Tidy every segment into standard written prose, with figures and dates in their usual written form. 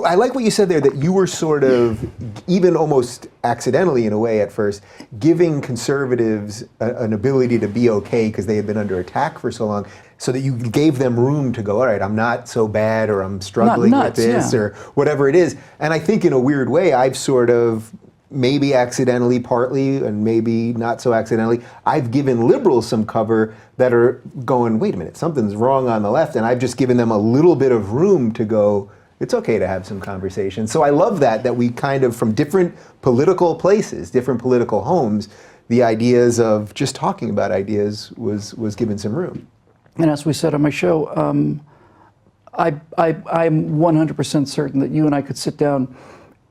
I like what you said there, that you were sort of, even almost accidentally in a way at first, giving conservatives an ability to be okay because they had been under attack for so long, so that you gave them room to go, all right, I'm not so bad, or I'm struggling with this, or whatever it is. And I think in a weird way, I've sort of, maybe accidentally, partly, and maybe not so accidentally, I've given liberals some cover that are going, wait a minute, something's wrong on the left, and I've just given them a little bit of room to go, it's okay to have some conversation. So I love that we kind of, from different political places, different political homes, the ideas of just talking about ideas was given some room. And as we said on my show, I'm 100% certain that you and I could sit down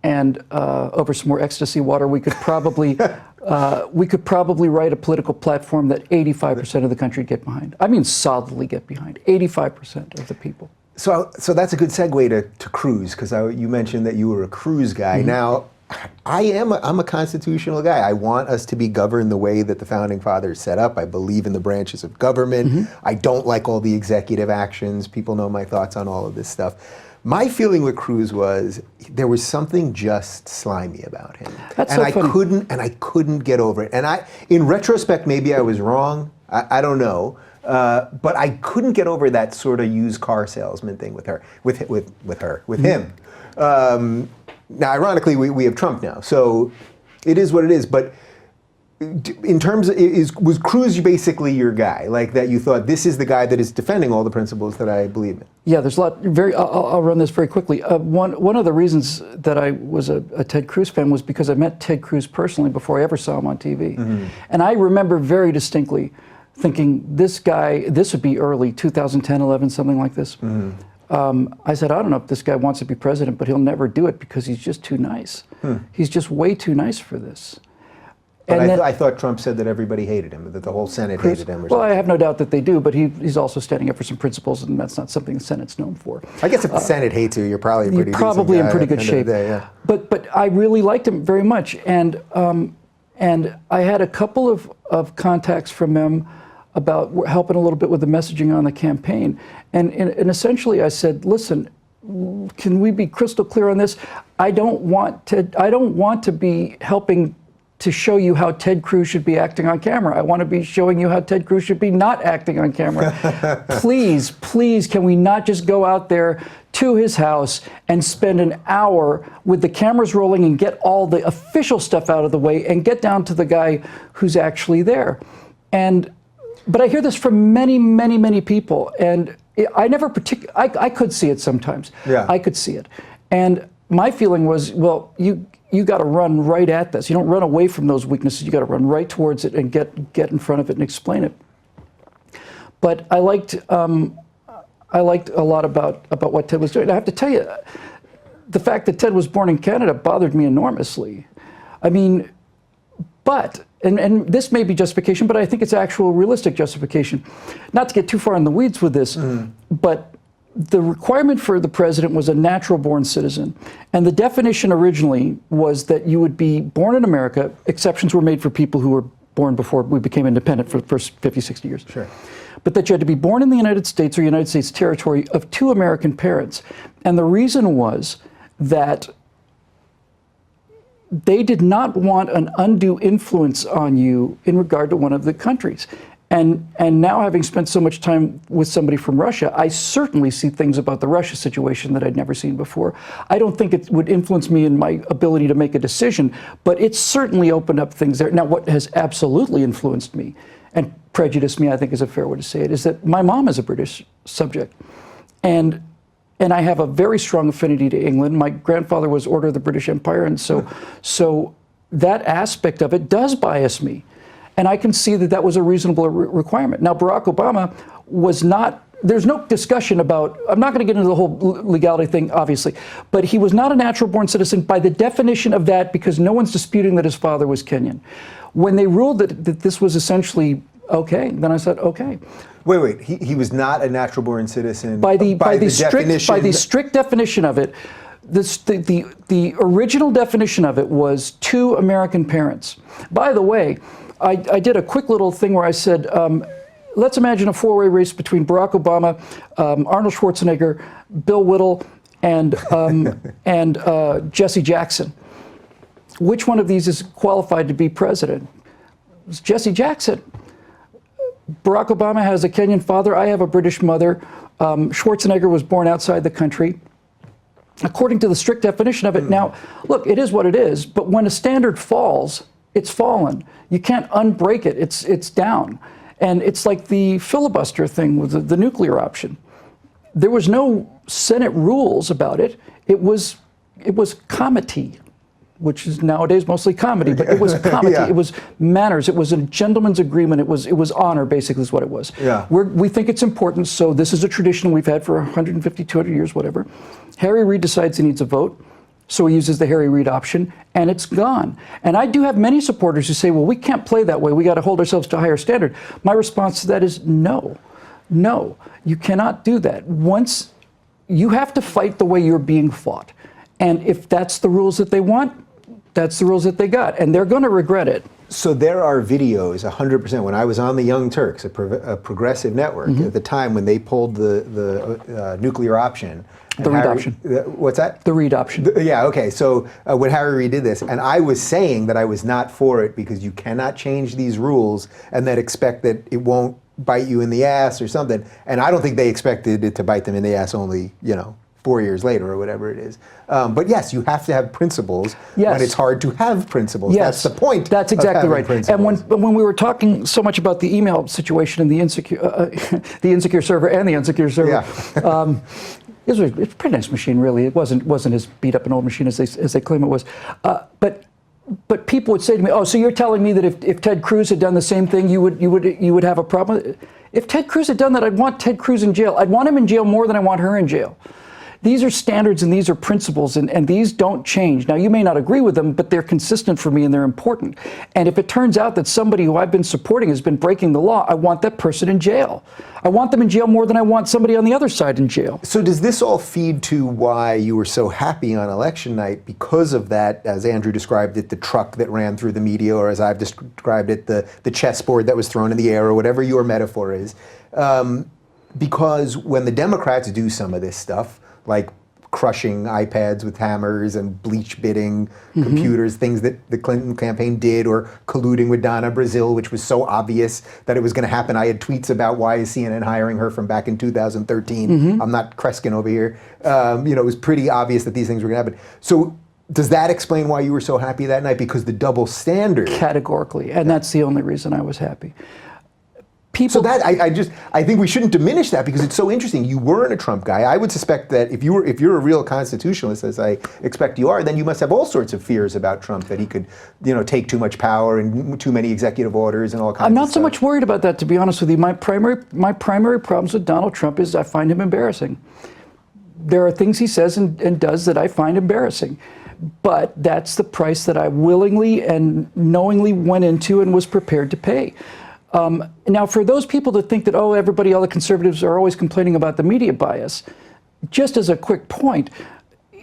and over some more ecstasy water, we could probably write a political platform that 85% of the country would get behind. I mean, solidly get behind. 85% of the people. So that's a good segue to Cruz, because you mentioned that you were a Cruz guy. Mm-hmm. Now, I'm a constitutional guy. I want us to be governed the way that the Founding Fathers set up. I believe in the branches of government. Mm-hmm. I don't like all the executive actions. People know my thoughts on all of this stuff. My feeling with Cruz was there was something just slimy about him. That's so funny. I couldn't get over it. And in retrospect, maybe I was wrong. I don't know. But I couldn't get over that sort of used car salesman thing with him. Now, ironically, we have Trump now, so it is what it is. But in terms of, was Cruz basically your guy? Like that you thought, this is the guy that is defending all the principles that I believe in? Yeah, there's a lot. I'll run this very quickly. One of the reasons that I was a Ted Cruz fan was because I met Ted Cruz personally before I ever saw him on TV. Mm-hmm. And I remember very distinctly thinking, this guy, this would be early 2010, 11, something like this. Mm-hmm. I said, I don't know if this guy wants to be president, but he'll never do it because he's just too nice. He's just way too nice for this. But I thought Trump said that everybody hated him, that the whole Senate hated him. Well, I have no doubt that they do, but he's also standing up for some principles, and that's not something the Senate's known for. I guess if the Senate hates you, you're probably in pretty good shape. Day, yeah. But I really liked him very much, and I had a couple of contacts from him about helping a little bit with the messaging on the campaign, and essentially I said, listen, can we be crystal clear on this? I don't want to be helping to show you how Ted Cruz should be acting on camera. I want to be showing you how Ted Cruz should be not acting on camera. Please, can we not just go out there to his house and spend an hour with the cameras rolling and get all the official stuff out of the way and get down to the guy who's actually there? But I hear this from many, many, many people, and I could see it sometimes. Yeah. I could see it. And my feeling was, well, you got to run right at this. You don't run away from those weaknesses. You got to run right towards it and get in front of it and explain it. But I liked a lot about what Ted was doing. I have to tell you, the fact that Ted was born in Canada bothered me enormously. I mean, and this may be justification, but I think it's actual realistic justification. Not to get too far in the weeds with this, but the requirement for the president was a natural-born citizen. And the definition originally was that you would be born in America. Exceptions were made for people who were born before we became independent for the first 50, 60 years. Sure. But that you had to be born in the United States or United States territory of 2 American parents. And the reason was that they did not want an undue influence on you in regard to one of the countries. And now, having spent so much time with somebody from Russia, I certainly see things about the Russia situation that I'd never seen before. I don't think it would influence me in my ability to make a decision, but it certainly opened up things there. Now, what has absolutely influenced me and prejudiced me, I think is a fair way to say it, is that my mom is a British subject. And I have a very strong affinity to England. My grandfather was Order of the British Empire, and so that aspect of it does bias me. And I can see that was a reasonable requirement. Now, Barack Obama was not, there's no discussion about, I'm not going to get into the whole legality thing, obviously, but he was not a natural-born citizen by the definition of that, because no one's disputing that his father was Kenyan. When they ruled that this was essentially okay, then I said, okay. Wait, he was not a natural-born citizen by the strict definition of it. The original definition of it was 2 American parents. By the way, I did a quick little thing where I said, let's imagine a 4-way race between Barack Obama, Arnold Schwarzenegger, Bill Whittle, and Jesse Jackson. Which one of these is qualified to be president? It's Jesse Jackson. Barack Obama has a Kenyan father. I have a British mother. Schwarzenegger was born outside the country. According to the strict definition of it, now, look, it is what it is, but when a standard falls, it's fallen. You can't unbreak it. It's down. And it's like the filibuster thing with the nuclear option. There was no Senate rules about it. It was comity, which is nowadays mostly comedy, but it was comity. Yeah. It was manners. It was a gentleman's agreement. It was honor, basically, is what it was. Yeah. We think it's important, so this is a tradition we've had for 150, 200 years, whatever. Harry Reid decides he needs a vote, so he uses the Harry Reid option, and it's gone. And I do have many supporters who say, well, we can't play that way. We got to hold ourselves to a higher standard. My response to that is no. No, you cannot do that. Once you have to fight the way you're being fought. And if that's the rules that they want, that's the rules that they got, and they're going to regret it. So there are videos, 100%. When I was on the Young Turks, a progressive network, at the time when they pulled the nuclear option. The Reid option. What's that? The Reid option. Yeah, okay. So when Harry Reid did this, and I was saying that I was not for it because you cannot change these rules and then expect that it won't bite you in the ass or something. And I don't think they expected it to bite them in the ass only, 4 years later or whatever it is. But yes, you have to have principles when it's hard to have principles. Yes. That's the point. That's exactly right. Principles. And when we were talking so much about the email situation and the insecure server and the insecure server, it's a pretty nice machine, really. It wasn't as beat up an old machine as they claim it was. But people would say to me, "Oh, so you're telling me that if Ted Cruz had done the same thing, you would have a problem with it?" If Ted Cruz had done that, I'd want Ted Cruz in jail. I'd want him in jail more than I want her in jail. These are standards and these are principles, and these don't change. Now, you may not agree with them, but they're consistent for me and they're important. And if it turns out that somebody who I've been supporting has been breaking the law, I want that person in jail. I want them in jail more than I want somebody on the other side in jail. So does this all feed to why you were so happy on election night because of that, as Andrew described it, the truck that ran through the media, or as I've described it, the chessboard that was thrown in the air, or whatever your metaphor is? Because when the Democrats do some of this stuff, like crushing iPads with hammers and bleach bidding computers, things that the Clinton campaign did, or colluding with Donna Brazil, which was so obvious that it was going to happen. I had tweets about why is CNN hiring her from back in 2013. I'm not Kreskin over here. It was pretty obvious that these things were going to happen. So does that explain why you were so happy that night? Because the double standard. Categorically, and that's the only reason I was happy. So that I think we shouldn't diminish that because it's so interesting. You weren't a Trump guy. I would suspect that if you're a real constitutionalist, as I expect you are, then you must have all sorts of fears about Trump, that he could, take too much power and too many executive orders and all kinds of stuff. I'm not so much worried about that, to be honest with you. My primary problems with Donald Trump is I find him embarrassing. There are things he says and does that I find embarrassing. But that's the price that I willingly and knowingly went into and was prepared to pay. Now, for those people that think that, all the conservatives are always complaining about the media bias, just as a quick point,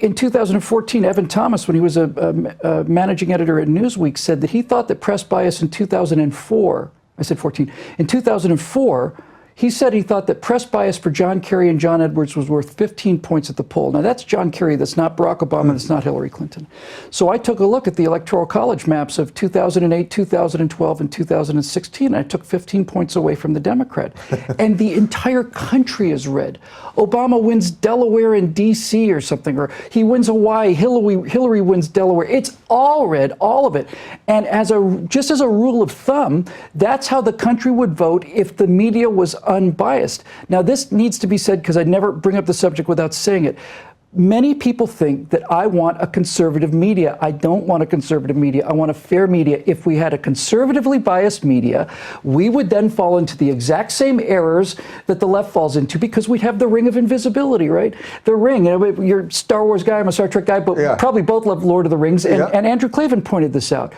in 2014, Evan Thomas, when he was a managing editor at Newsweek, said that he thought that press bias in 2004, I said 14, in 2004, he said he thought that press bias for John Kerry and John Edwards was worth 15 points at the poll. Now, that's John Kerry. That's not Barack Obama. That's not Hillary Clinton. So I took a look at the Electoral College maps of 2008, 2012, and 2016. And I took 15 points away from the Democrat. And the entire country is red. Obama wins Delaware and D.C. or something, or he wins Hawaii. Hillary wins Delaware. It's all red, all of it. And just as a rule of thumb, that's how the country would vote if the media was unbiased. Now, this needs to be said because I never bring up the subject without saying it. Many people think that I want a conservative media. I don't want a conservative media. I want a fair media. If we had a conservatively biased media, we would then fall into the exact same errors that the left falls into because we'd have the Ring of Invisibility, right? The Ring. You're a Star Wars guy, I'm a Star Trek guy, but probably both love Lord of the Rings. And Andrew Klavan pointed this out.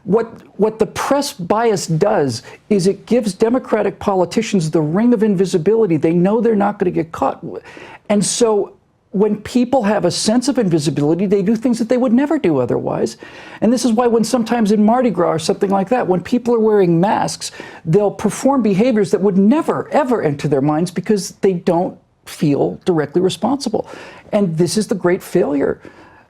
What the press bias does is it gives Democratic politicians the ring of invisibility. They know they're not going to get caught. And so when people have a sense of invisibility, they do things that they would never do otherwise. And this is why when sometimes in Mardi Gras or something like that, when people are wearing masks, they'll perform behaviors that would never, ever enter their minds because they don't feel directly responsible. And this is the great failure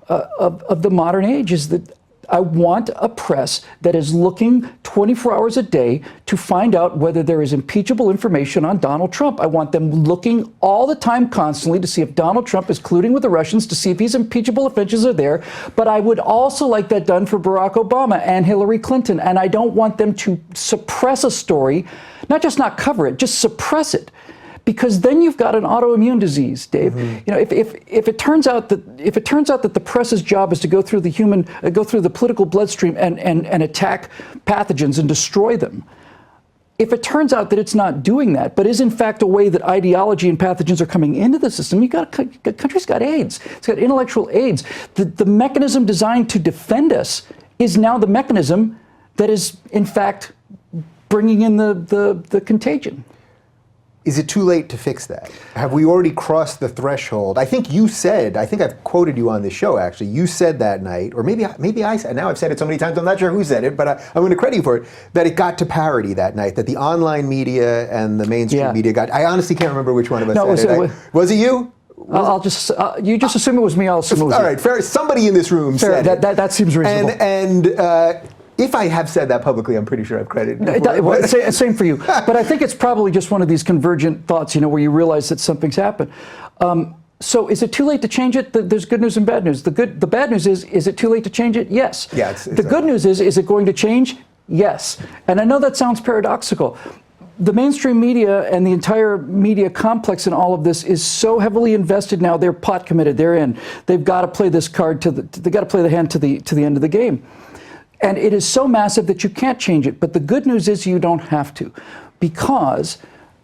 of the modern age, is that I want a press that is looking 24 hours a day to find out whether there is impeachable information on Donald Trump. I want them looking all the time, constantly, to see if Donald Trump is colluding with the Russians, to see if these impeachable offenses are there. But I would also like that done for Barack Obama and Hillary Clinton. And I don't want them to suppress a story, not just not cover it, just suppress it. Because then you've got an autoimmune disease, Dave. You know, if it turns out that the press's job is to go through the political bloodstream and attack pathogens and destroy them, if it turns out that it's not doing that, but is in fact a way that ideology and pathogens are coming into the system, country's got AIDS. It's got intellectual AIDS. The mechanism designed to defend us is now the mechanism that is in fact bringing in the contagion. Is it too late to fix that? Have we already crossed the threshold? I think you said, I think I've quoted you on this show actually, you said that night, or maybe I said, now I've said it so many times I'm not sure who said it, but I'm going to credit you for it, that it got to parity that night, that the online media and the mainstream media got, I honestly can't remember which one of us said it. Was it you? I'll just, you just assume it was me, I'll assume it was you. All right, fair. Somebody in this room said it. That seems reasonable. And if I have said that publicly, I'm pretty sure I've credited you. Same for you. But I think it's probably just one of these convergent thoughts, you know, where you realize that something's happened. So is it too late to change it? There's good news and bad news. The bad news is it too late to change it? Yes. Yeah, the good news is it going to change? Yes. And I know that sounds paradoxical. The mainstream media and the entire media complex in all of this is so heavily invested now. They're pot committed. They're in. They've got to play this card they've got to play the hand to the end of the game. And it is so massive that you can't change it. But the good news is you don't have to. Because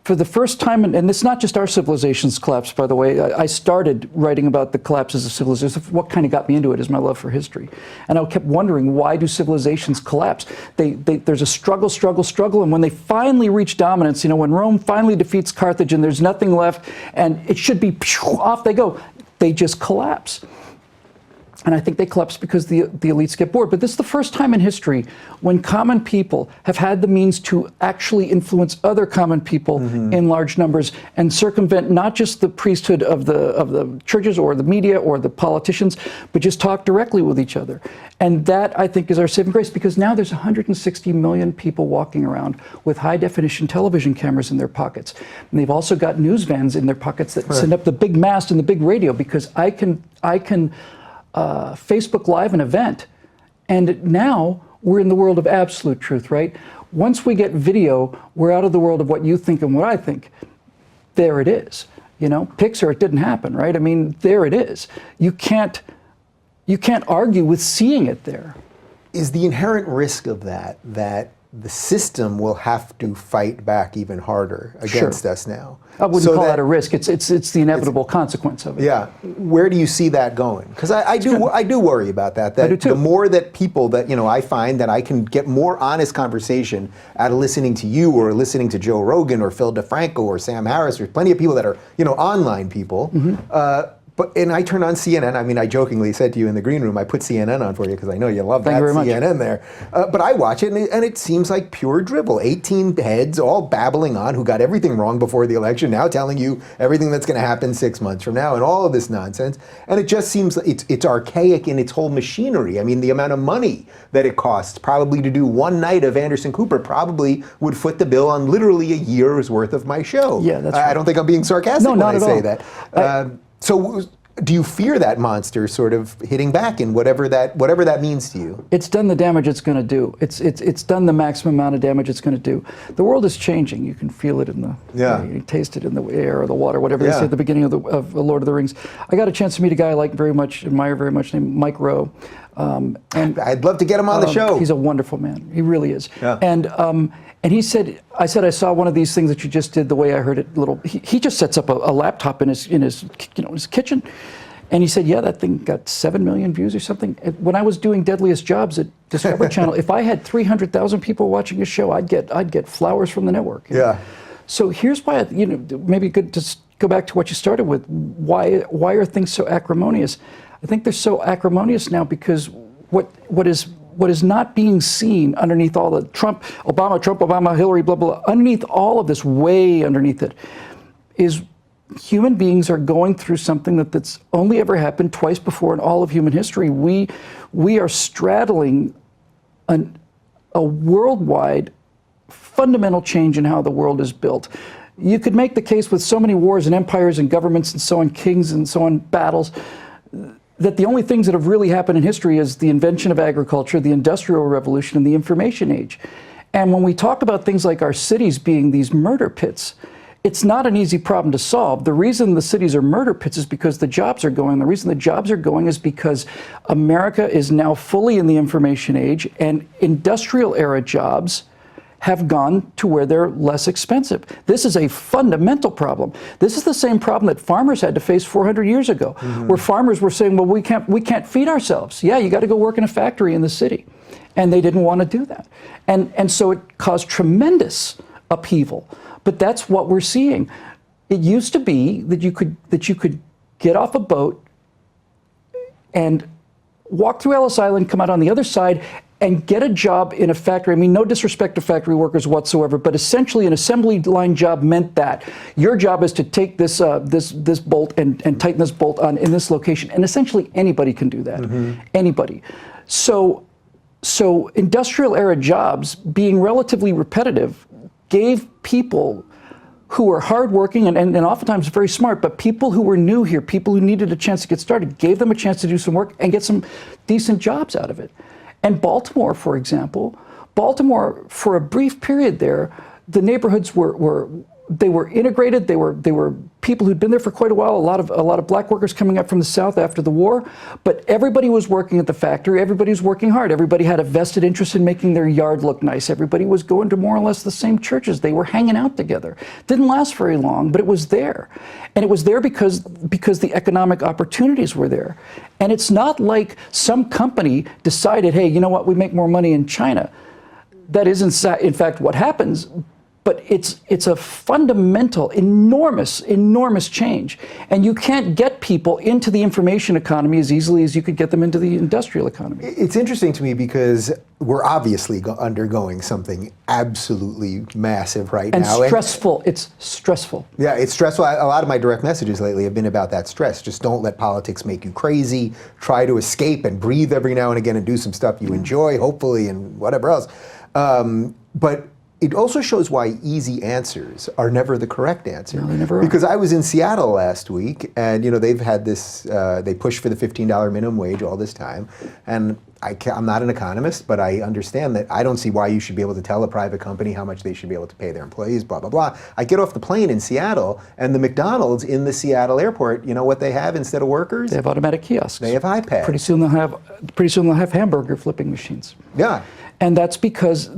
for the first time, and it's not just our civilization's collapse, by the way. I started writing about the collapses of civilizations. What kind of got me into it is my love for history. And I kept wondering, why do civilizations collapse? There's a struggle, and when they finally reach dominance, you know, when Rome finally defeats Carthage and there's nothing left, and it should be, off they go, they just collapse. And I think they collapse because the elites get bored. But this is the first time in history when common people have had the means to actually influence other common people in large numbers and circumvent not just the priesthood of the churches or the media or the politicians, but just talk directly with each other. And that, I think, is our saving grace, because now there's 160 million people walking around with high-definition television cameras in their pockets. And they've also got news vans in their pockets that send up the big mast and the big radio, because I can Facebook Live an event, and now we're in the world of absolute truth, right? Once we get video, we're out of the world of what you think and what I think. There it is. You know, Pixar, it didn't happen, right? I mean, there it is. You can't argue with seeing it there. Is the inherent risk of that the system will have to fight back even harder against us now? I wouldn't call that a risk. It's the inevitable consequence of it. Yeah. Where do you see that going? Because I do worry about that. I do too. The more that people that, you know, I find that I can get more honest conversation out of listening to you or listening to Joe Rogan or Phil DeFranco or Sam Harris. There's plenty of people that are, you know, online people. And I turn on CNN. I mean, I jokingly said to you in the green room, I put CNN on for you because I know you love that CNN there. But I watch it, and it seems like pure drivel. 18 heads all babbling on who got everything wrong before the election, now telling you everything that's going to happen 6 months from now, and all of this nonsense. And it just seems like it's archaic in its whole machinery. I mean, the amount of money that it costs probably to do one night of Anderson Cooper probably would foot the bill on literally a year's worth of my show. Yeah, that's right. I don't think I'm being sarcastic when I say that. So do you fear that monster sort of hitting back in whatever that means to you? It's done the damage it's going to do. It's done the maximum amount of damage it's going to do. The world is changing. You can feel it in the you taste it in the air or the water, whatever they say at the beginning of The Lord of the Rings. I got a chance to meet a guy I like very much, admire very much, named Mike Rowe. And I'd love to get him on the show. He's a wonderful man. He really is. Yeah. And he said, I saw one of these things that you just did the way I heard it. He just sets up a laptop in his kitchen, and he said, yeah, that thing got 7 million views or something. When I was doing Deadliest Jobs at Discovery Channel, if I had 300,000 people watching a show, I'd get flowers from the network. Yeah. So here's why maybe good to go back to what you started with. Why are things so acrimonious? I think they're so acrimonious now because what is not being seen underneath all the Trump, Obama, Hillary, blah, blah, blah, underneath all of this, way underneath it, is human beings are going through something that's only ever happened twice before in all of human history. We are straddling a worldwide fundamental change in how the world is built. You could make the case with so many wars and empires and governments and so on, kings and so on, battles, that the only things that have really happened in history is the invention of agriculture, the Industrial Revolution, and the Information Age. And when we talk about things like our cities being these murder pits, it's not an easy problem to solve. The reason the cities are murder pits is because the jobs are going. The reason the jobs are going is because America is now fully in the information age, and industrial era jobs have gone to where they're less expensive. This is a fundamental problem. This is the same problem that farmers had to face 400 years ago, where farmers were saying, well, we can't feed ourselves. Yeah, you got to go work in a factory in the city. And they didn't want to do that. And so it caused tremendous upheaval. But that's what we're seeing. It used to be that you could get off a boat and walk through Ellis Island, come out on the other side, and get a job in a factory. I mean, no disrespect to factory workers whatsoever, but essentially an assembly line job meant that your job is to take this this bolt and tighten this bolt on in this location. And essentially anybody can do that. Anybody. So industrial era jobs, being relatively repetitive, gave people who were hardworking and oftentimes very smart, but people who were new here, people who needed a chance to get started, gave them a chance to do some work and get some decent jobs out of it. And Baltimore, for example, for a brief period there, the neighborhoods were integrated. They were people who'd been there for quite a while. A lot of black workers coming up from the South after the war. But everybody was working at the factory. Everybody was working hard. Everybody had a vested interest in making their yard look nice. Everybody was going to more or less the same churches. They were hanging out together. Didn't last very long, but it was there. And it was there because the economic opportunities were there. And it's not like some company decided, hey, you know what, we make more money in China. That is in fact what happens. But it's a fundamental, enormous change. And you can't get people into the information economy as easily as you could get them into the industrial economy. It's interesting to me because we're obviously undergoing something absolutely massive right now. And stressful. It's stressful. Yeah, it's stressful. A lot of my direct messages lately have been about that stress. Just don't let politics make you crazy. Try to escape and breathe every now and again and do some stuff you enjoy, hopefully, and whatever else. But it also shows why easy answers are never the correct answer. No, they never are. Because I was in Seattle last week, and they've had this. They pushed for the $15 minimum wage all this time, and I'm not an economist, but I understand that I don't see why you should be able to tell a private company how much they should be able to pay their employees. Blah blah blah. I get off the plane in Seattle, and the McDonald's in the Seattle airport. You know what they have instead of workers? They have automatic kiosks. They have iPads. Pretty soon they'll have hamburger flipping machines. Yeah. And that's because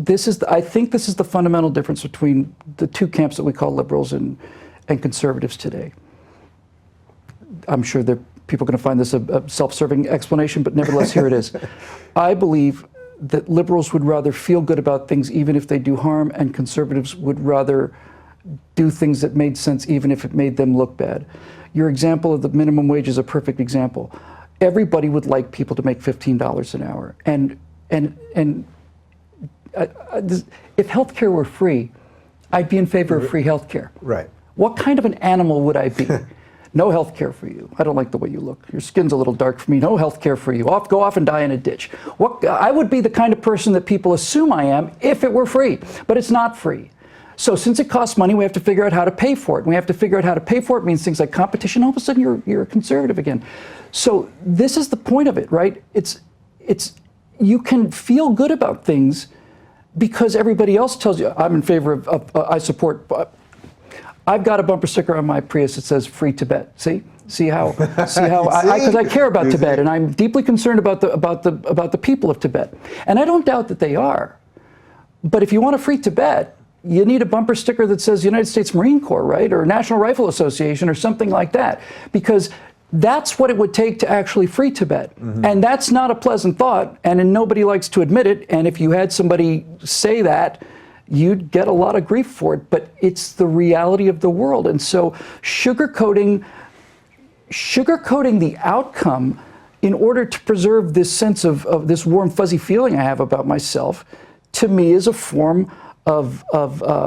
I think this is the fundamental difference between the two camps that we call liberals and conservatives today. I'm sure that people are going to find this a self-serving explanation, but nevertheless, here it is. I believe that liberals would rather feel good about things even if they do harm, and conservatives would rather do things that made sense even if it made them look bad. Your example of the minimum wage is a perfect example. Everybody would like people to make $15 an hour. If healthcare were free, I'd be in favor of free healthcare. Right. What kind of an animal would I be? No healthcare for you. I don't like the way you look. Your skin's a little dark for me. No healthcare for you. Go off and die in a ditch. I would be the kind of person that people assume I am if it were free, but it's not free. So since it costs money, we have to figure out how to pay for it. We have to figure out how to pay for it means things like competition. All of a sudden, you're a conservative again. So this is the point of it, right? It's you can feel good about things because everybody else tells you, I'm in favor of I support. I've got a bumper sticker on my Prius that says "Free Tibet." See how? Because I care about Tibet, and I'm deeply concerned about the people of Tibet, and I don't doubt that they are. But if you want to free Tibet, you need a bumper sticker that says United States Marine Corps, right, or National Rifle Association, or something like that, because that's what it would take to actually free Tibet. Mm-hmm. And that's not a pleasant thought, and nobody likes to admit it. And if you had somebody say that, you'd get a lot of grief for it. But it's the reality of the world. And so sugarcoating the outcome in order to preserve this sense of this warm, fuzzy feeling I have about myself, to me is a form of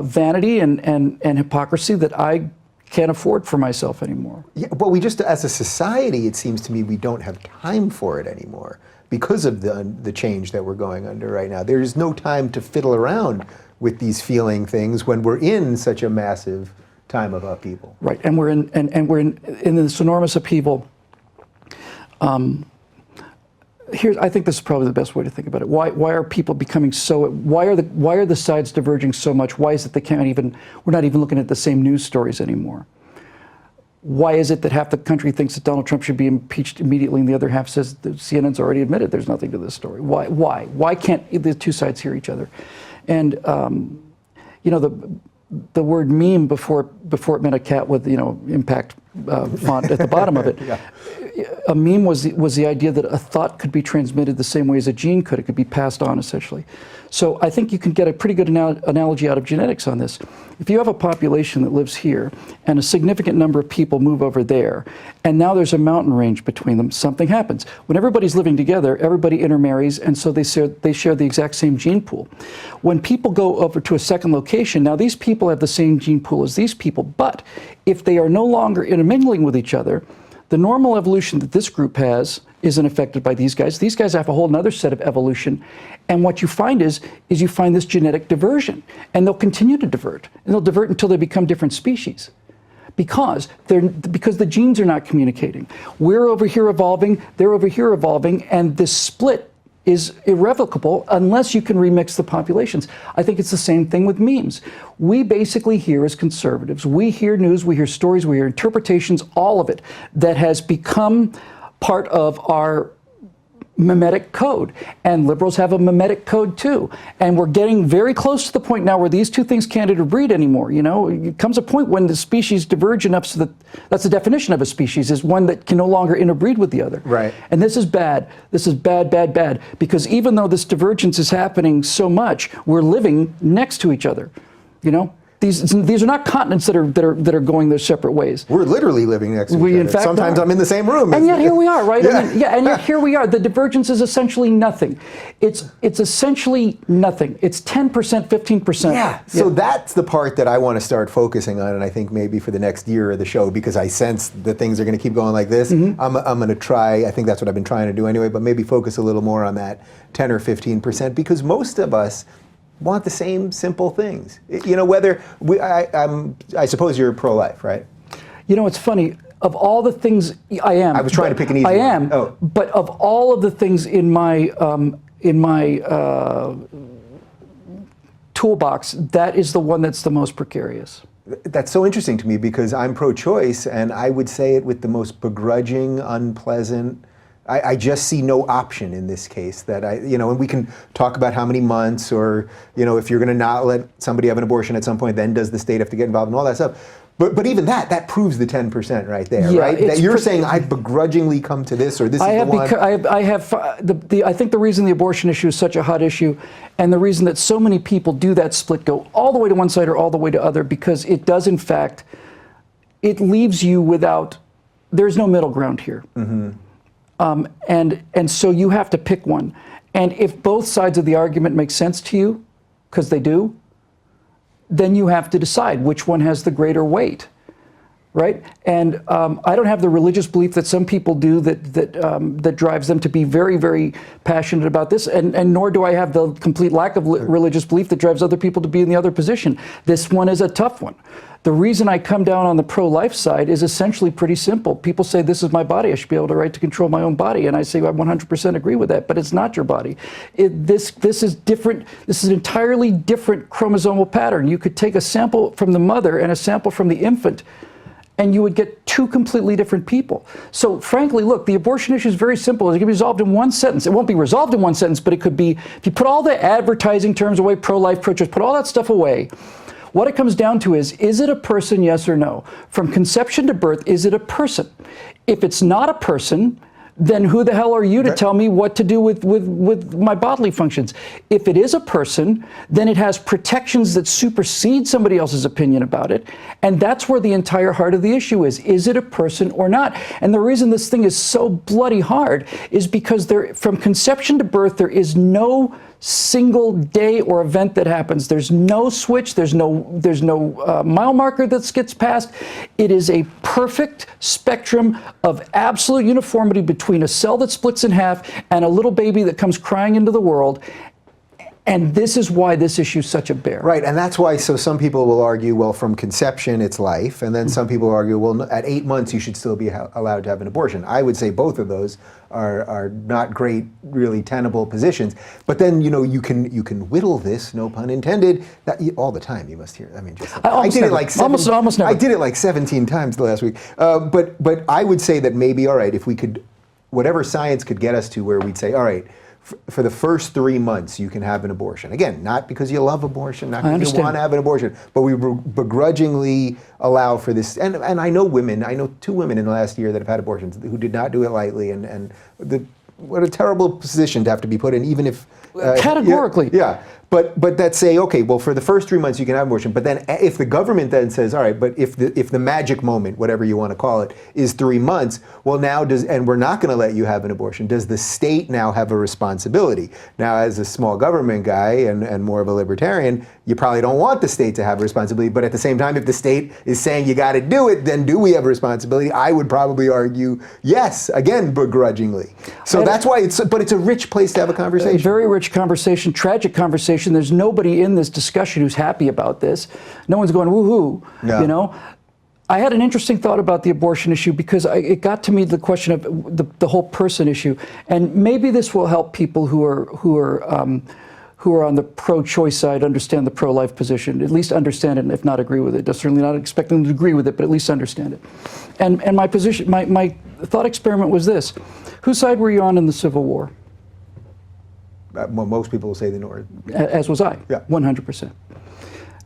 vanity and hypocrisy that I can't afford for myself anymore. Yeah, but we just, as a society, it seems to me we don't have time for it anymore because of the change that we're going under right now. There's no time to fiddle around with these feeling things when we're in such a massive time of upheaval. Right, and we're in this enormous upheaval. I think this is probably the best way to think about it. Why are people becoming so? Why are the sides diverging so much? Why is it we're not even looking at the same news stories anymore? Why is it that half the country thinks that Donald Trump should be impeached immediately, and the other half says that CNN's already admitted there's nothing to this story? Why can't the two sides hear each other? And you know, the word meme before it meant a cat with, you know, impact font at the bottom of it. Yeah. A meme was the idea that a thought could be transmitted the same way as a gene could. It could be passed on, essentially. So I think you can get a pretty good analogy out of genetics on this. If you have a population that lives here and a significant number of people move over there, and now there's a mountain range between them, something happens. When everybody's living together, everybody intermarries, and so they share the exact same gene pool. When people go over to a second location, now these people have the same gene pool as these people, but if they are no longer intermingling with each other, the normal evolution that this group has isn't affected by these guys. These guys have a whole other set of evolution. And what you find is you find this genetic diversion. And they'll continue to divert. And they'll divert until they become different species. Because the genes are not communicating. We're over here evolving, they're over here evolving, and this split is irrevocable unless you can remix the populations. I think it's the same thing with memes. We basically hear, as conservatives, we hear news, we hear stories, we hear interpretations, all of it, that has become part of our mimetic code. And liberals have a mimetic code too. And we're getting very close to the point now where these two things can't interbreed anymore. You know, it comes a point when the species diverge enough so that that's the definition of a species, is one that can no longer interbreed with the other. Right. And this is bad. This is bad, bad, bad. Because even though this divergence is happening so much, we're living next to each other. You know? These are not continents that are going their separate ways. We're literally living next to each other. In fact, sometimes I'm in the same room. And yet here we are, right? Yeah. I mean, yeah, and yet here we are. The divergence is essentially nothing. It's essentially nothing. It's 10%, 15%. Yeah. So that's the part that I want to start focusing on, and I think maybe for the next year of the show, because I sense that things are going to keep going like this. I'm going to try. I think that's what I've been trying to do anyway, but maybe focus a little more on that 10 or 15%, because most of us want the same simple things. You know, whether I suppose you're pro-life, right? You know, it's funny. Of all the things I am, I was trying to pick an easy one. I am. Oh. But of all of the things in my toolbox, that is the one that's the most precarious. That's so interesting to me, because I'm pro-choice, and I would say it with the most begrudging, unpleasant. I just see no option in this case that and we can talk about how many months, or, if you're going to not let somebody have an abortion at some point, then does the state have to get involved and all that stuff. But even that proves the 10% right there, yeah, right? That you're saying I've begrudgingly come to this, or this is the one. I think the reason the abortion issue is such a hot issue, and the reason that so many people do that split, go all the way to one side or all the way to other, because it does, in fact, it leaves you without, there's no middle ground here. Mm-hmm. And so you have to pick one. And if both sides of the argument make sense to you, because they do, then you have to decide which one has the greater weight, right? And I don't have the religious belief that some people do that drives them to be very, very passionate about this, and nor do I have the complete lack of religious belief that drives other people to be in the other position. This one is a tough one. The reason I come down on the pro-life side is essentially pretty simple. People say, this is my body, I should be able to right to control my own body. And I say, I 100% agree with that, but it's not your body. This is different. This is an entirely different chromosomal pattern. You could take a sample from the mother and a sample from the infant, and you would get two completely different people. So frankly, look, the abortion issue is very simple. It can be resolved in one sentence. It won't be resolved in one sentence, but it could be, if you put all the advertising terms away, pro-life, pro-choice, put all that stuff away, what it comes down to is it a person, yes or no? From conception to birth, is it a person? If it's not a person, then who the hell are you to tell me what to do with my bodily functions? If it is a person, then it has protections that supersede somebody else's opinion about it. And that's where the entire heart of the issue is. Is it a person or not? And the reason this thing is so bloody hard is because from conception to birth, there is no single day or event that happens. There's no switch. There's no mile marker that gets passed. It is a perfect spectrum of absolute uniformity between a cell that splits in half and a little baby that comes crying into the world. And this is why this issue is such a bear. Right, and that's why, so some people will argue, well, from conception, it's life, and then some people argue, well, at 8 months, you should still be allowed to have an abortion. I would say both of those are not great, really tenable positions. But then, you can whittle this, no pun intended, all the time. You must hear. I mean, I did it like almost never. I did it like 17 times the last week. But I would say that maybe, all right, if we could, whatever science could get us to, where we'd say, all right, for the first 3 months, you can have an abortion. Again, not because you love abortion, not because you want to have an abortion, but we begrudgingly allow for this. And I know 2 women in the last year that have had abortions who did not do it lightly, and what a terrible position to have to be put in, even if categorically. Yeah. But that say, okay, well, for the first 3 months you can have abortion, but then if the government then says, all right, but if the magic moment, whatever you want to call it, is 3 months, well, now and we're not going to let you have an abortion, does the state now have a responsibility? Now, as a small government guy and more of a libertarian, you probably don't want the state to have a responsibility, but at the same time, if the state is saying you got to do it, then do we have a responsibility? I would probably argue yes, again, begrudgingly. So that's why it's a rich place to have a conversation. A very rich conversation, tragic conversation. There's nobody in this discussion who's happy about this. No one's going woohoo. Yeah. I had an interesting thought about the abortion issue because it got to me the question of the whole person issue, and maybe this will help people who are on the pro-choice side understand the pro-life position, at least understand it, and if not agree with it. Certainly not expect them to agree with it, but at least understand it. And my position, my thought experiment was this: whose side were you on in the Civil War? Well, most people will say the North. As was I, 100%.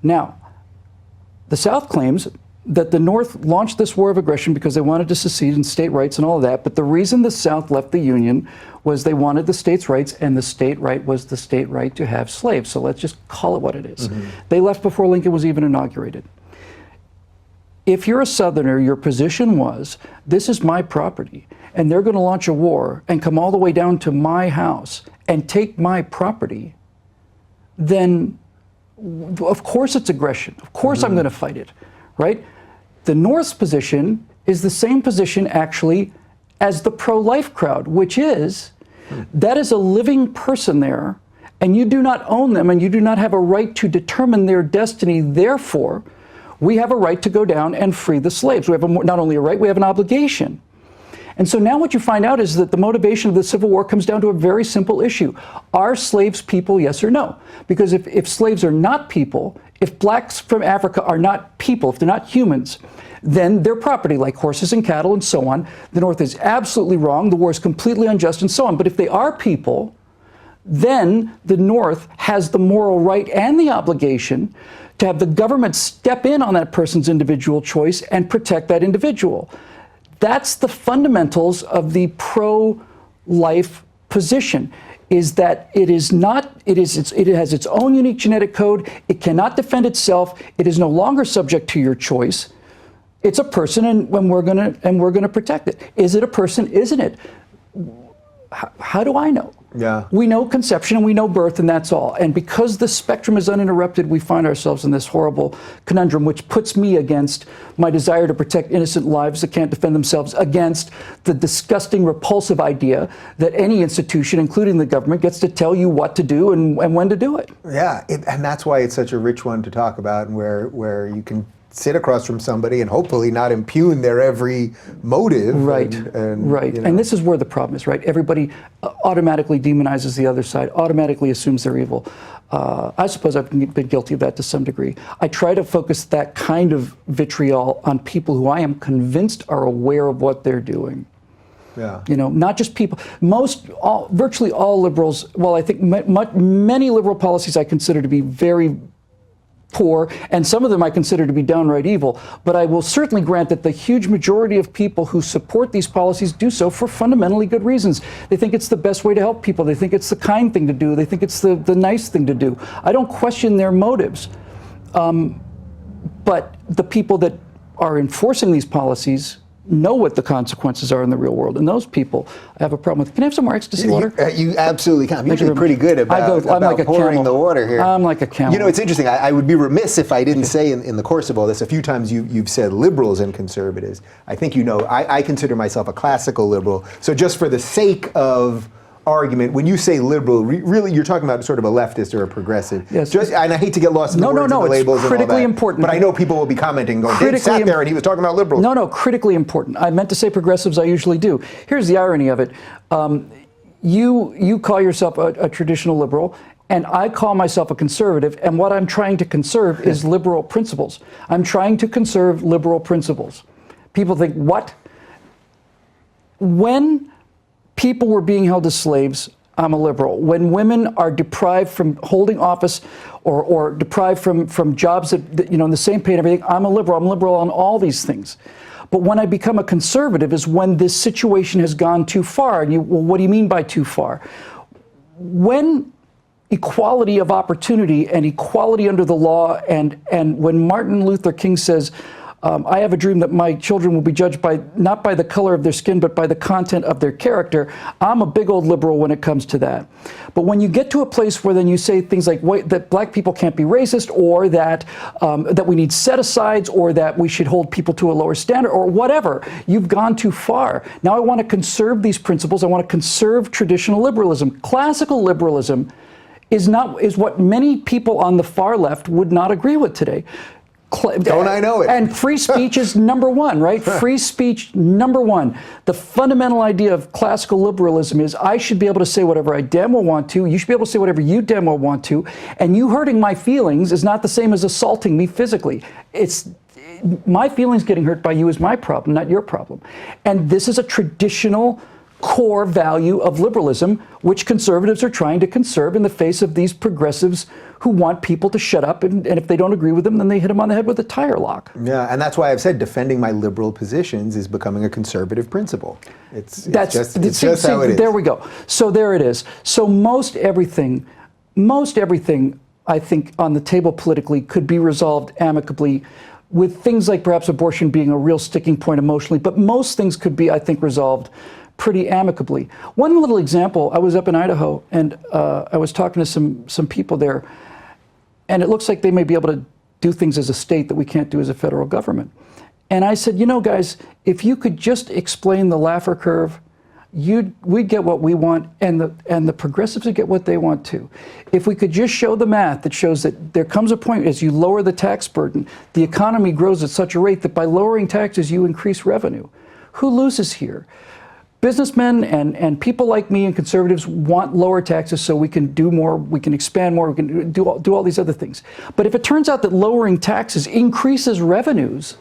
Now, the South claims that the North launched this war of aggression because they wanted to secede and state rights and all of that, but the reason the South left the Union was they wanted the states' rights, and the state right was the state right to have slaves. So let's just call it what it is. Mm-hmm. They left before Lincoln was even inaugurated. If you're a Southerner, your position was, this is my property, and they're going to launch a war and come all the way down to my house and take my property, then of course it's aggression. Of course I'm going to fight it, right? The North's position is the same position actually as the pro-life crowd, which is that is a living person there, and you do not own them, and you do not have a right to determine their destiny. Therefore, we have a right to go down and free the slaves. We have not only a right, we have an obligation. And so now what you find out is that the motivation of the Civil War comes down to a very simple issue. Are slaves people, yes or no? Because if slaves are not people, if blacks from Africa are not people, if they're not humans, then they're property, like horses and cattle and so on. The North is absolutely wrong, the war is completely unjust and so on. But if they are people, then the North has the moral right and the obligation to have the government step in on that person's individual choice and protect that individual. That's the fundamentals of the pro-life position, is that it has its own unique genetic code. It cannot defend itself. It is no longer subject to your choice. It's a person, and we're gonna protect it. Is it a person? Isn't it? How do I know? Yeah. We know conception and we know birth, and that's all. And because the spectrum is uninterrupted, we find ourselves in this horrible conundrum, which puts me against my desire to protect innocent lives that can't defend themselves, against the disgusting, repulsive idea that any institution, including the government, gets to tell you what to do and when to do it. Yeah, and that's why it's such a rich one to talk about, and where you can sit across from somebody and hopefully not impugn their every motive. Right, right. You know. And this is where the problem is, right? Everybody automatically demonizes the other side, automatically assumes they're evil. I suppose I've been guilty of that to some degree. I try to focus that kind of vitriol on people who I am convinced are aware of what they're doing. Yeah. You know, not just people. Virtually all liberals, well, I think many liberal policies I consider to be very poor, and some of them I consider to be downright evil. But I will certainly grant that the huge majority of people who support these policies do so for fundamentally good reasons. They think it's the best way to help people. They think it's the kind thing to do. They think it's the nice thing to do. I don't question their motives. But the people that are enforcing these policies know what the consequences are in the real world, and those people I have a problem with. Can I have some more ecstasy water? You absolutely can. I'm usually pretty good about like pouring camel. the water here. I'm like a camel. You know, it's interesting. I would be remiss if I didn't say in the course of all this, a few times you've said liberals and conservatives. I think you know I consider myself a classical liberal. So just for the sake of argument, when you say liberal, really you're talking about sort of a leftist or a progressive. Yes. And I hate to get lost in the words and the labels it's critically and all that, important. but I know people will be commenting, going, Dave sat there and he was talking about liberals. No, critically important. I meant to say progressives, I usually do. Here's the irony of it. You call yourself a traditional liberal, and I call myself a conservative, and what I'm trying to conserve is liberal principles. I'm trying to conserve liberal principles. People think, what? When people were being held as slaves, I'm a liberal. When women are deprived from holding office or deprived from jobs that, you know, in the same pay and everything, I'm a liberal. I'm liberal on all these things. But when I become a conservative is when this situation has gone too far. And well, what do you mean by too far? When equality of opportunity and equality under the law, and when Martin Luther King says, I have a dream that my children will be judged by not by the color of their skin, but by the content of their character. I'm a big old liberal when it comes to that. But when you get to a place where then you say things like that black people can't be racist, or that that we need set-asides, or that we should hold people to a lower standard, or whatever, you've gone too far. Now I want to conserve these principles. I want to conserve traditional liberalism. Classical liberalism is what many people on the far left would not agree with today. Don't I know it? And free speech is number one, right? Free speech, number one. The fundamental idea of classical liberalism is I should be able to say whatever I damn well want to. You should be able to say whatever you damn well want to. And you hurting my feelings is not the same as assaulting me physically. It's my feelings getting hurt by you is my problem, not your problem. And this is a traditional core value of liberalism, which conservatives are trying to conserve in the face of these progressives who want people to shut up, and if they don't agree with them, then they hit them on the head with a tire lock. Yeah, and that's why I've said defending my liberal positions is becoming a conservative principle. It's just how it is. There we go. So there it is. So most everything I think on the table politically could be resolved amicably, with things like perhaps abortion being a real sticking point emotionally, but most things could be, I think, resolved pretty amicably. One little example, I was up in Idaho, and I was talking to some people there, and it looks like they may be able to do things as a state that we can't do as a federal government. And I said, you know, guys, if you could just explain the Laffer curve, we'd get what we want, and the progressives would get what they want too. If we could just show the math that shows that there comes a point as you lower the tax burden, the economy grows at such a rate that by lowering taxes you increase revenue. Who loses here? Businessmen and people like me and conservatives want lower taxes so we can do more, we can expand more, we can do all these other things. But if it turns out that lowering taxes increases revenues,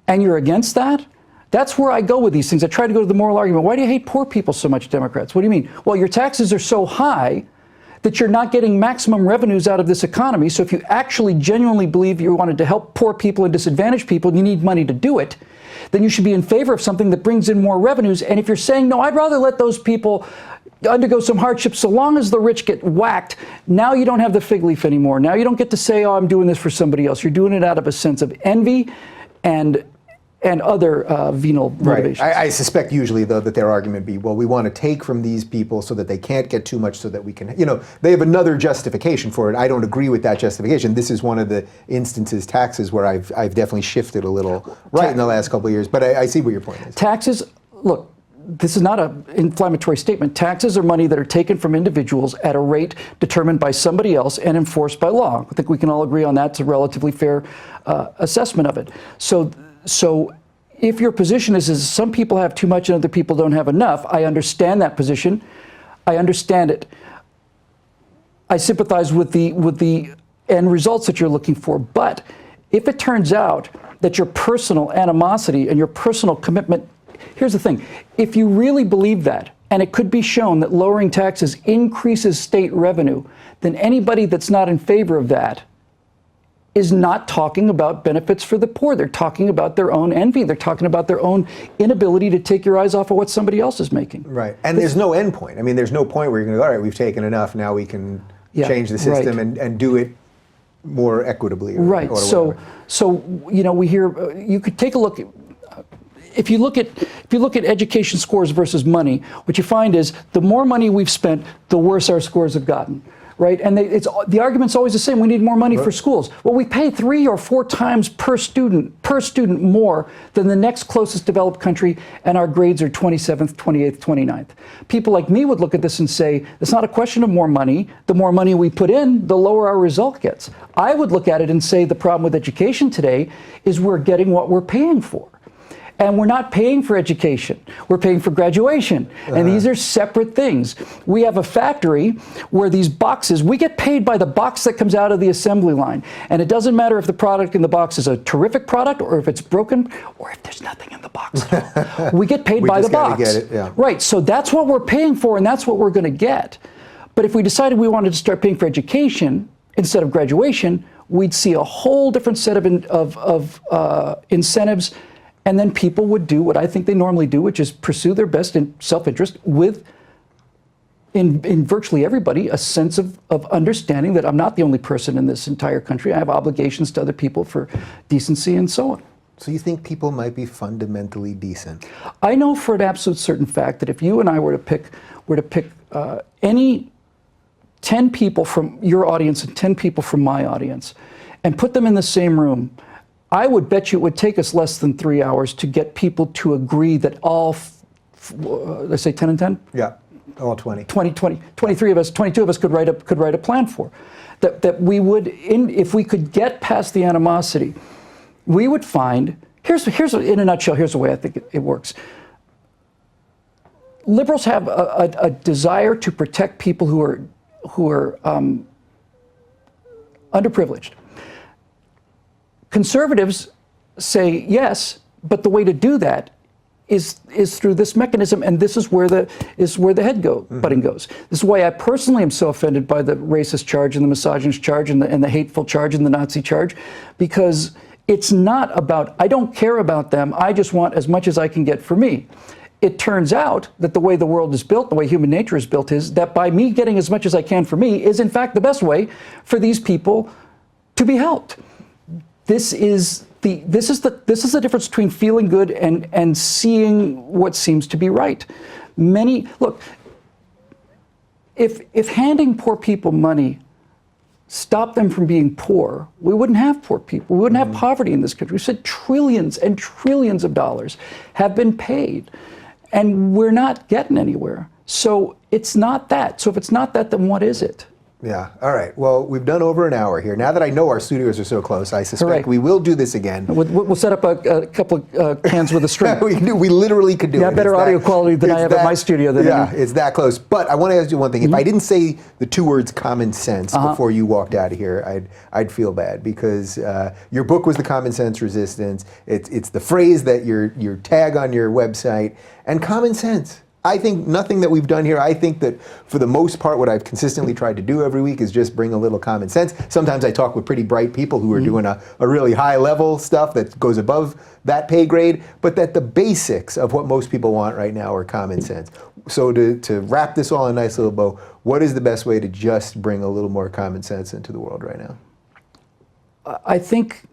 and you're against that, that's where I go with these things. I try to go to the moral argument. Why do you hate poor people so much, Democrats? What do you mean? Well, your taxes are so high that you're not getting maximum revenues out of this economy. So if you actually genuinely believe you wanted to help poor people and disadvantaged people, and you need money to do it, then you should be in favor of something that brings in more revenues. And if you're saying, no, I'd rather let those people undergo some hardships so long as the rich get whacked, now you don't have the fig leaf anymore. Now you don't get to say, oh, I'm doing this for somebody else. You're doing it out of a sense of envy and other venal motivations. Right. I suspect usually, though, that their argument be, well, we want to take from these people so that they can't get too much so that we can, you know, they have another justification for it. I don't agree with that justification. This is one of the instances, taxes, where I've definitely shifted a little in the last couple of years. But I see what your point is. Taxes, look, this is not an inflammatory statement. Taxes are money that are taken from individuals at a rate determined by somebody else and enforced by law. I think we can all agree on that. It's a relatively fair assessment of it. So if your position is some people have too much and other people don't have enough, I understand that position. I understand it. I sympathize with the end results that you're looking for. But if it turns out that your personal animosity and your personal commitment, here's the thing. If you really believe that, and it could be shown that lowering taxes increases state revenue, then anybody that's not in favor of that is not talking about benefits for the poor. They're talking about their own envy. They're talking about their own inability to take your eyes off of what somebody else is making. Right. And there's no end point. I mean, there's no point where you're going to go, all right, we've taken enough, now we can change the system and do it more equitably. Right. So you know, we hear, you could take a look, if you look at education scores versus money, what you find is the more money we've spent, the worse our scores have gotten. Right, and the argument's always the same. We need more money for schools. Well, we pay 3 or 4 times per student more than the next closest developed country, and our grades are 27th, 28th, 29th. People like me would look at this and say, it's not a question of more money. The more money we put in, the lower our result gets. I would look at it and say the problem with education today is we're getting what we're paying for. And we're not paying for education. We're paying for graduation. And these are separate things. We have a factory where these boxes, we get paid by the box that comes out of the assembly line. And it doesn't matter if the product in the box is a terrific product or if it's broken or if there's nothing in the box at all. We get paid by the box. Get it, yeah. Right, so that's what we're paying for and that's what we're going to get. But if we decided we wanted to start paying for education instead of graduation, we'd see a whole different set of incentives. And then people would do what I think they normally do, which is pursue their best in self-interest with, in virtually everybody, a sense of understanding that I'm not the only person in this entire country. I have obligations to other people for decency and so on. So you think people might be fundamentally decent? I know for an absolute certain fact that if you and I were to pick any 10 people from your audience and 10 people from my audience and put them in the same room, I would bet you it would take us less than 3 hours to get people to agree that all, let's say 10 and 10? Yeah, all 20. 23 of us, 22 of us could write a plan for. That we would, if we could get past the animosity, we would find, here's in a nutshell, here's the way I think it works. Liberals have a desire to protect people who are underprivileged. Conservatives say yes, but the way to do that is through this mechanism, and this is where the head butting goes. This is why I personally am so offended by the racist charge and the misogynist charge and the hateful charge and the Nazi charge, because it's not about, I don't care about them, I just want as much as I can get for me. It turns out that the way the world is built, the way human nature is built, is that by me getting as much as I can for me is in fact the best way for these people to be helped. This is the difference between feeling good and seeing what seems to be right. Look, if handing poor people money stopped them from being poor, we wouldn't have poor people. We wouldn't have poverty in this country. We said trillions and trillions of dollars have been paid, and we're not getting anywhere. So it's not that. So if it's not that, then what is it? Yeah. All right. Well, we've done over an hour here. Now that I know our studios are so close, I suspect we will do this again. We'll set up a couple of cans with a string. We literally could do it. You have better audio quality than I have at my studio. It's that close. But I want to ask you one thing. If I didn't say the 2 words common sense before you walked out of here, I'd feel bad, because your book was The Common Sense Resistance. It's the phrase that your tag on your website, and common sense. I think nothing that we've done here, I think that for the most part what I've consistently tried to do every week is just bring a little common sense. Sometimes I talk with pretty bright people who are doing a really high level stuff that goes above that pay grade, but that the basics of what most people want right now are common sense. So to wrap this all in a nice little bow, what is the best way to just bring a little more common sense into the world right now? I think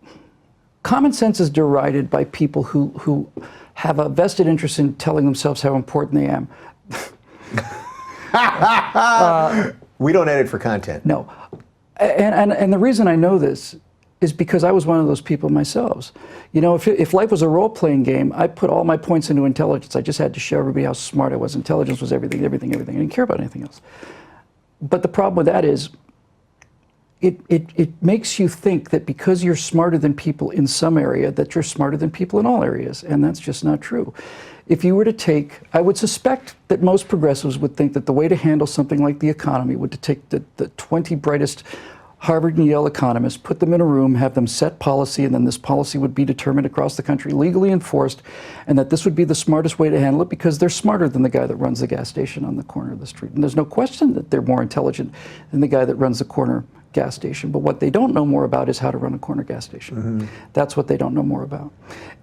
common sense is derided by people who have a vested interest in telling themselves how important they am. We don't edit for content. No. And the reason I know this is because I was one of those people myself. You know, if life was a role-playing game, I put all my points into intelligence. I just had to show everybody how smart I was. Intelligence was everything. I didn't care about anything else. But the problem with that is it makes you think that because you're smarter than people in some area, that you're smarter than people in all areas, and that's just not true. If you were to take, I would suspect that most progressives would think that the way to handle something like the economy would to take the 20 brightest Harvard and Yale economists, put them in a room, have them set policy, and then this policy would be determined across the country, legally enforced, and that this would be the smartest way to handle it because they're smarter than the guy that runs the gas station on the corner of the street. And there's no question that they're more intelligent than the guy that runs the corner gas station, but what they don't know more about is how to run a corner gas station. That's what they don't know more about.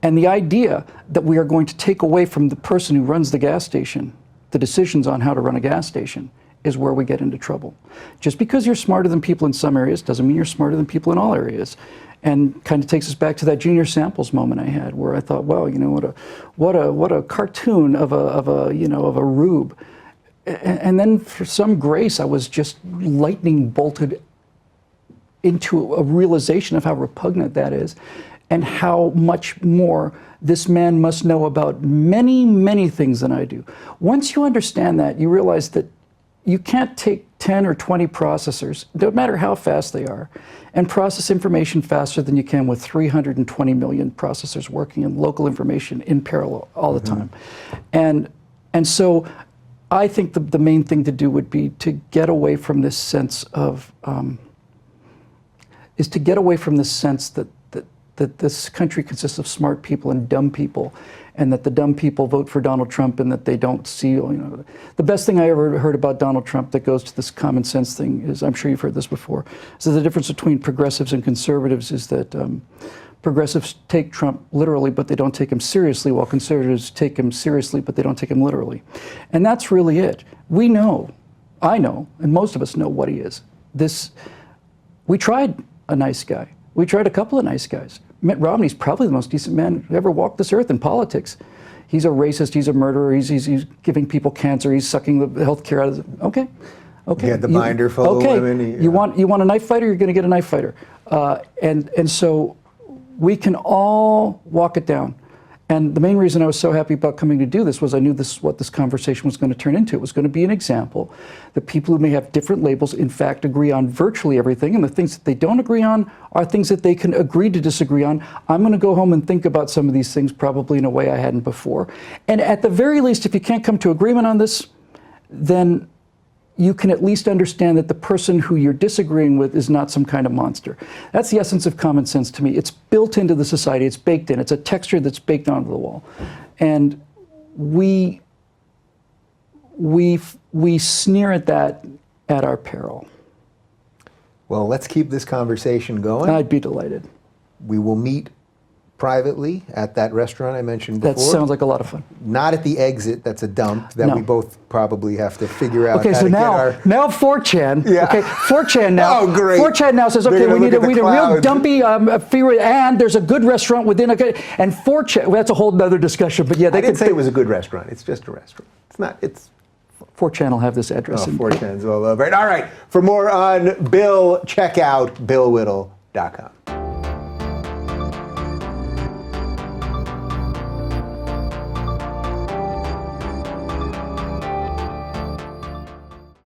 And the idea that we are going to take away from the person who runs the gas station the decisions on how to run a gas station is where we get into trouble. Just because you're smarter than people in some areas doesn't mean you're smarter than people in all areas. And kind of takes us back to that Junior Samples moment I had, where I thought, well, you know, what a cartoon of a rube. And then for some grace, I was just lightning bolted into a realization of how repugnant that is, and how much more this man must know about many, many things than I do. Once you understand that, you realize that you can't take 10 or 20 processors, no matter how fast they are, and process information faster than you can with 320 million processors working in local information in parallel all the time. And so I think the main thing to do would be to get away from this sense of, that this country consists of smart people and dumb people, and that the dumb people vote for Donald Trump, and that they don't see, you know. The best thing I ever heard about Donald Trump that goes to this common sense thing is, I'm sure you've heard this before, is that the difference between progressives and conservatives is that progressives take Trump literally, but they don't take him seriously, while conservatives take him seriously, but they don't take him literally. And that's really it. We know, I know, and most of us know what he is. We tried a nice guy. We tried a couple of nice guys. Mitt Romney's probably the most decent man who ever walked this earth in politics. He's a racist, he's a murderer, he's giving people cancer, he's sucking the health care out of it. Okay. He had the binder full of women. You want a knife fighter, you're going to get a knife fighter. And so we can all walk it down. And the main reason I was so happy about coming to do this was I knew this is what this conversation was going to turn into. It was going to be an example that people who may have different labels in fact agree on virtually everything, and the things that they don't agree on are things that they can agree to disagree on. I'm going to go home and think about some of these things probably in a way I hadn't before. And at the very least, if you can't come to agreement on this, then you can at least understand that the person who you're disagreeing with is not some kind of monster. That's the essence of common sense to me. It's built into the society, it's baked in, it's a texture that's baked onto the wall. And we sneer at that at our peril. Well, let's keep this conversation going. I'd be delighted. We will meet privately at that restaurant I mentioned before. That sounds like a lot of fun. Not at the exit, that's a dump that No. we both probably have to figure out Okay, how so to now, get our... 4chan. Yeah. Okay, 4chan now. Oh, great. 4chan now says, They're okay, gonna we need look a at the real clouds. dumpy theory, and there's a good restaurant within a good, and 4chan, well, that's a whole other discussion, but yeah, they I didn't could say it was a good restaurant. It's just a restaurant. It's not, it's... 4chan will have this address. 4chan's all over it. All right, for more on Bill, check out BillWhittle.com.